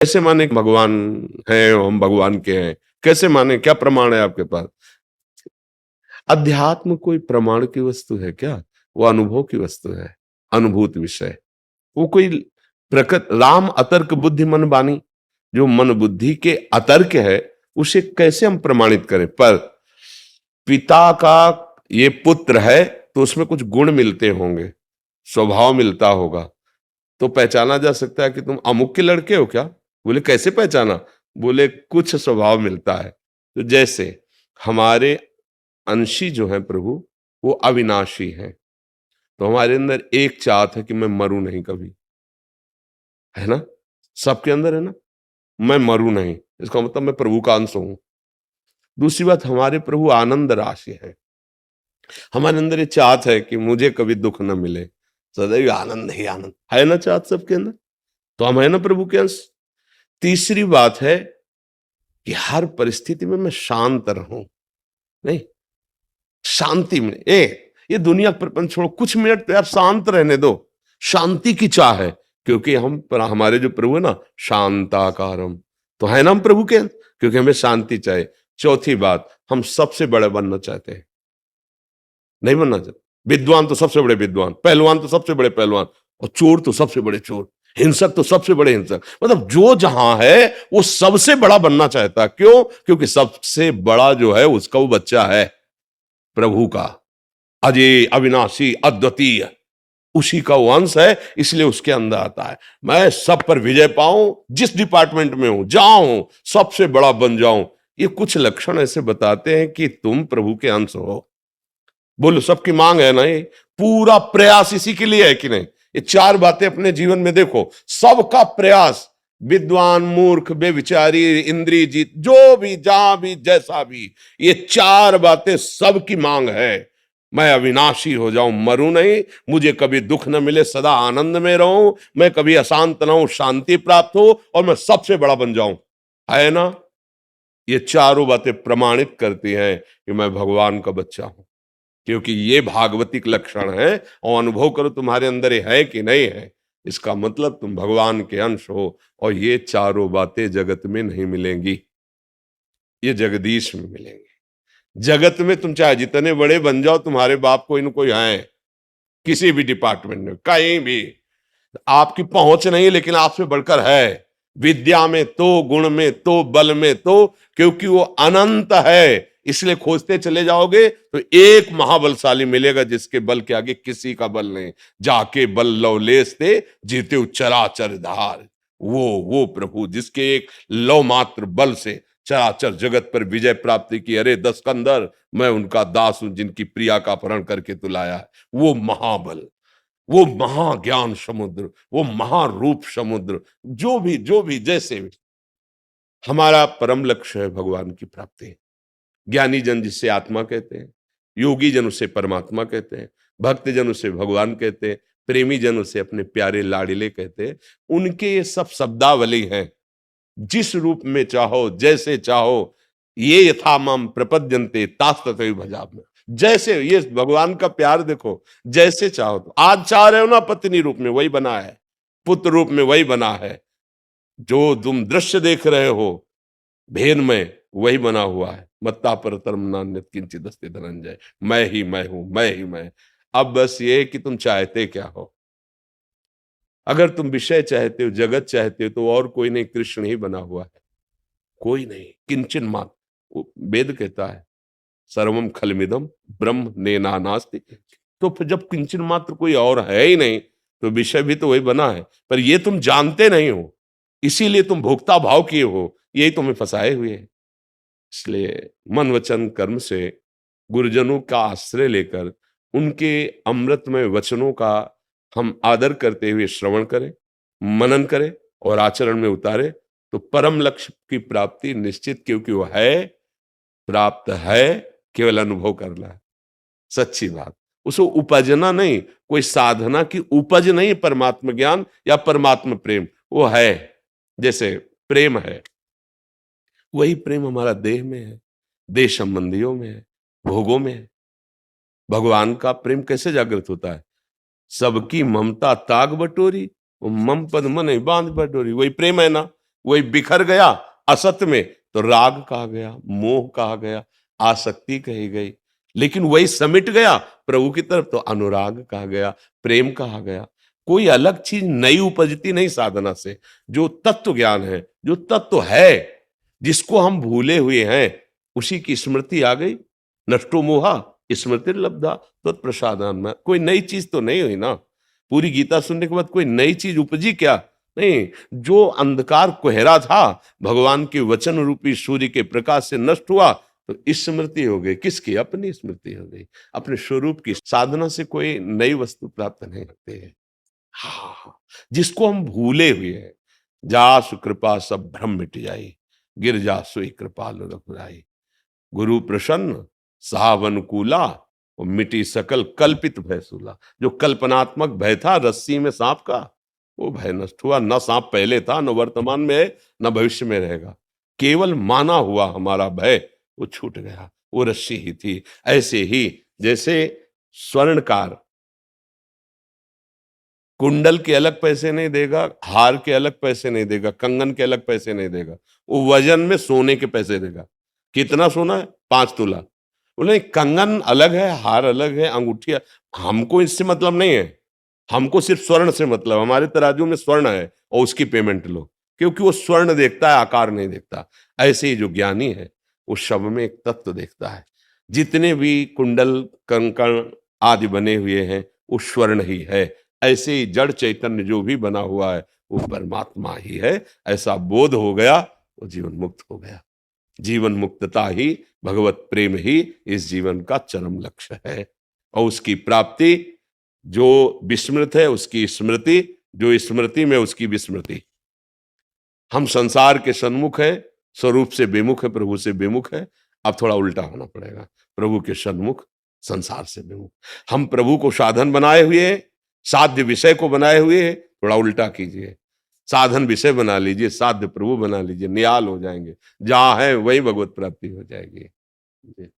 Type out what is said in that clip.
कैसे माने कि भगवान है, हम भगवान के हैं? कैसे माने? क्या प्रमाण है आपके पास? अध्यात्म कोई प्रमाण की वस्तु है क्या? वो अनुभव की वस्तु है, अनुभूत विषय। वो कोई प्रकृत राम अतर्क बुद्धि मन बानी, जो मन बुद्धि के अतर्क है, उसे कैसे हम प्रमाणित करें? पर पिता का ये पुत्र है, तो उसमें कुछ गुण मिलते होंगे, स्वभाव मिलता होगा, तो पहचाना जा सकता है कि तुम अमुक के लड़के हो क्या? बोले कैसे पहचाना? बोले कुछ स्वभाव मिलता है। तो जैसे हमारे अंशी जो है प्रभु, वो अविनाशी हैं, तो हमारे अंदर एक चाहत है कि मैं मरूं नहीं कभी, है ना? सबके अंदर है ना, मैं मरूं नहीं, इसका मतलब मैं प्रभु का अंश हूं। दूसरी बात, हमारे प्रभु आनंद राशि है, हमारे अंदर ये चाहत है कि मुझे कभी दुख न मिले, सदैव आनंद ही आनंद है ना, चाहत सबके अंदर। तो हम है ना प्रभु के अंश। तीसरी बात है कि हर परिस्थिति में मैं शांत रहूं, नहीं, शांति में ये दुनिया प्रपंच छोड़ो, कुछ मिनट तो यार शांत रहने दो। शांति की चाह है, क्योंकि हमारे जो प्रभु है ना, शांताकारम, तो है ना हम प्रभु के अंश, क्योंकि हमें शांति चाहिए। चौथी बात, हम सबसे बड़े बनना चाहते हैं, नहीं बनना चाहते। विद्वान तो सबसे बड़े विद्वान, पहलवान तो सबसे बड़े पहलवान, और चोर तो सबसे बड़े चोर, हिंसक तो सबसे बड़े हिंसक। मतलब जो जहां है वो सबसे बड़ा बनना चाहता है। क्यों? क्योंकि सबसे बड़ा जो है उसका वो बच्चा है प्रभु का, अजय अविनाशी अद्वितीय, उसी का वो अंश है, इसलिए उसके अंदर आता है मैं सब पर विजय पाऊं, जिस डिपार्टमेंट में हूं जाऊं, सबसे बड़ा बन जाऊं। ये कुछ लक्षण ऐसे बताते हैं कि तुम प्रभु के अंश हो। बोलो सबकी मांग है ना, ये पूरा प्रयास इसी के लिए है कि नहीं? ये चार बातें अपने जीवन में देखो, सबका प्रयास, विद्वान मूर्ख बेविचारी इंद्रिय जीत, जो भी जहां भी जैसा भी, ये चार बातें सबकी मांग है। मैं अविनाशी हो जाऊं, मरूं नहीं, मुझे कभी दुख न मिले, सदा आनंद में रहूं, मैं कभी अशांत ना हूं, शांति प्राप्त हो, और मैं सबसे बड़ा बन जाऊं, है ना? ये चारों बातें प्रमाणित करती हैं कि मैं भगवान का बच्चा हूं, क्योंकि ये भागवतिक लक्षण है। और अनुभव करो तुम्हारे अंदर ये है कि नहीं है, इसका मतलब तुम भगवान के अंश हो। और ये चारों बातें जगत में नहीं मिलेंगी, ये जगदीश में मिलेंगी। जगत में तुम चाहे जितने बड़े बन जाओ, तुम्हारे बाप कोई न कोई है, किसी भी डिपार्टमेंट में कहीं भी, आपकी पहुंच नहीं लेकिन आपसे बढ़कर है, विद्या में तो, गुण में तो, बल में तो, क्योंकि वो अनंत है। इसलिए खोजते चले जाओगे तो एक महाबलशाली मिलेगा जिसके बल के आगे किसी का बल नहीं। जाके बल लवलेस थे जीते चराचर धार, वो प्रभु जिसके एक लव मात्र बल से चराचर जगत पर विजय प्राप्ति की। अरे दस कंदर, मैं उनका दास हूं जिनकी प्रिया का अपहरण करके तू लाया है। वो महाबल, वो महाज्ञान समुद्र, वो महारूप समुद्र, जो भी जैसे भी, हमारा परम लक्ष्य है भगवान की प्राप्ति। ज्ञानी जन जिसे आत्मा कहते हैं, योगी जन उसे परमात्मा कहते हैं, भक्त जन उसे भगवान कहते हैं, प्रेमी जन उसे अपने प्यारे लाडिले कहते हैं। उनके ये सब शब्दावली हैं। जिस रूप में चाहो, जैसे चाहो, ये यथा माम प्रपद्यन्ते तास तथैव भजामि। जैसे ये भगवान का प्यार देखो, जैसे चाहो, तो आज चाह रहे हो ना पत्नी रूप में, वही बना है, पुत्र रूप में वही बना है, जो तुम दृश्य देख रहे हो भेद में, वही बना हुआ है। मत्ता परतरम नान्यत् किंचित् अस्ति धनंजय, मैं ही मैं हूं, मैं ही मैं। अब बस ये कि तुम चाहते क्या हो। अगर तुम विषय चाहते हो, जगत चाहते हो, तो और कोई नहीं, कृष्ण ही बना हुआ है, कोई नहीं, किंचन मात्र। वो वेद कहता है सर्वम खलमिदम ब्रह्म नेनानास्ति। तो फिर जब किंचन मात्र कोई और है ही नहीं, तो विषय भी तो वही बना है, पर ये तुम जानते नहीं हो, इसीलिए तुम भोक्ता भाव किए हो, यही तुम्हें फंसाए हुए है। इसलिए मन वचन कर्म से गुरुजनों का आश्रय लेकर उनके अमृतमय वचनों का हम आदर करते हुए श्रवण करें, मनन करें और आचरण में उतारें, तो परम लक्ष्य की प्राप्ति निश्चित, क्योंकि वो है, प्राप्त है, केवल अनुभव करना है। सच्ची बात, उसको उपजना नहीं, कोई साधना की उपज नहीं, परमात्म ज्ञान या परमात्म प्रेम वो है। जैसे प्रेम है, वही प्रेम हमारा देह में है, देह संबंधियों में है, भोगों में है। भगवान का प्रेम कैसे जागृत होता है? सबकी ममता ताग बटोरी, वो मम पद मन बांध बटोरी, वही प्रेम है ना। वही बिखर गया असत में तो राग कहा गया, मोह कहा गया, आसक्ति कही गई। लेकिन वही समिट गया प्रभु की तरफ तो अनुराग कहा गया, प्रेम कहा गया। कोई अलग चीज नई उपजती नहीं साधना से। जो तत्व ज्ञान है, जो तत्व है, जिसको हम भूले हुए हैं, उसी की स्मृति आ गई। नष्टो मोहा स्मृति लब्धा तत्प्रसादान में। कोई नई चीज तो नहीं हुई ना। पूरी गीता सुनने के बाद कोई नई चीज उपजी क्या? नहीं। जो अंधकार कोहरा था भगवान के वचन रूपी सूर्य के प्रकाश से नष्ट हुआ तो स्मृति हो गई। किसकी? अपनी स्मृति हो गई, अपने स्वरूप की। साधना से कोई नई वस्तु प्राप्त नहीं होती है। हाँ, जिसको हम भूले हुए हैं। जासु कृपा सब भ्रम मिट जाई, गिर जासु कृपालु रघुराई। गुरु प्रसन्न साव अनुकूला और मिटी सकल कल्पित भय सूला। जो कल्पनात्मक भय था रस्सी में सांप का, वो भय नष्ट हुआ। न सांप पहले था, न वर्तमान में है, न भविष्य में रहेगा। केवल माना हुआ हमारा भय वो छूट गया। वो रस्सी ही थी। ऐसे ही जैसे स्वर्णकार कुंडल के अलग पैसे नहीं देगा, हार के अलग पैसे नहीं देगा, कंगन के अलग पैसे नहीं देगा, वो वजन में सोने के पैसे देगा। कितना सोना है? 5 तोला। बोले कंगन अलग है, हार अलग है, अंगूठी हमको इससे मतलब नहीं है। हमको सिर्फ स्वर्ण से मतलब। हमारे तराजू में स्वर्ण है और उसकी पेमेंट लो, क्योंकि वो स्वर्ण देखता है, आकार नहीं देखता। ऐसे ही जो ज्ञानी है वो शव में एक तत्व देखता है। जितने भी कुंडल कंकण आदि बने हुए हैं वो स्वर्ण ही है। ऐसे ही जड़ चैतन्य जो भी बना हुआ है वो परमात्मा ही है। ऐसा बोध हो गया वो जीवन मुक्त हो गया। जीवन मुक्तता ही, भगवत प्रेम ही इस जीवन का चरम लक्ष्य है। और उसकी प्राप्ति, जो विस्मृत है उसकी स्मृति, जो स्मृति में उसकी विस्मृति। हम संसार के सन्मुख है, स्वरूप से विमुख है, प्रभु से विमुख है। अब थोड़ा उल्टा होना पड़ेगा, प्रभु के सन्मुख, संसार से विमुख। हम प्रभु को साधन बनाए हुए हैं, साध्य विषय को बनाए हुए हैं। थोड़ा उल्टा कीजिए, साधन विषय बना लीजिए, साध्य प्रभु बना लीजिए, नियाल हो जाएंगे। जहां है वही भगवत प्राप्ति हो जाएगी। जी।